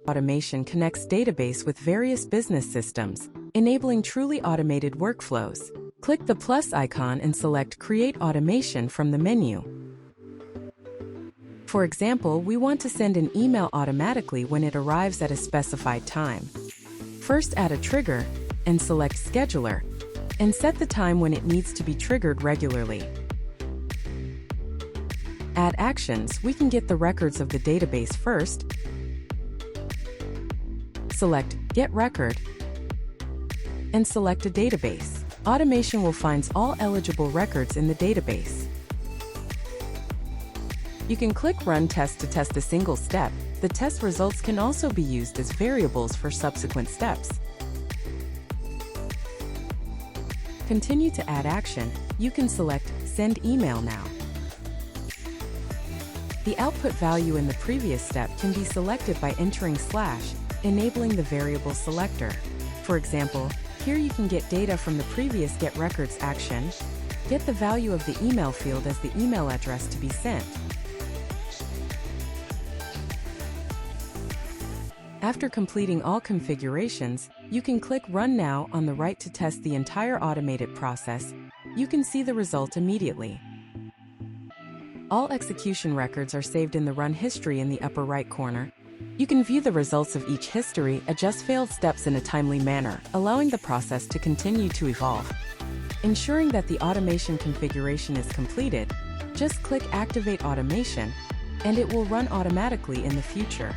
Automation connects database with various business systems, enabling truly automated workflows. Click the plus icon and select Create Automation from the menu. For example, we want to send an email automatically when it arrives at a specified time. First, add a trigger and select Scheduler, and set the time when it needs to be triggered regularly. Add actions. We can get the records of the database first. Select Get Record and select a database. Automation will find all eligible records in the database. You can click Run Test to test a single step. The test results can also be used as variables for subsequent steps. Continue to add action. You can select Send Email Now. The output value in the previous step can be selected by entering /, enabling the variable selector. For example, here you can get data from the previous Get Records action. Get the value of the email field as the email address to be sent. After completing all configurations, you can click Run Now on the right to test the entire automated process. You can see the result immediately. All execution records are saved in the run history in the upper right corner. You can view the results of each history, adjust failed steps in a timely manner, allowing the process to continue to evolve. Ensuring that the automation configuration is completed, just click Activate Automation, and it will run automatically in the future.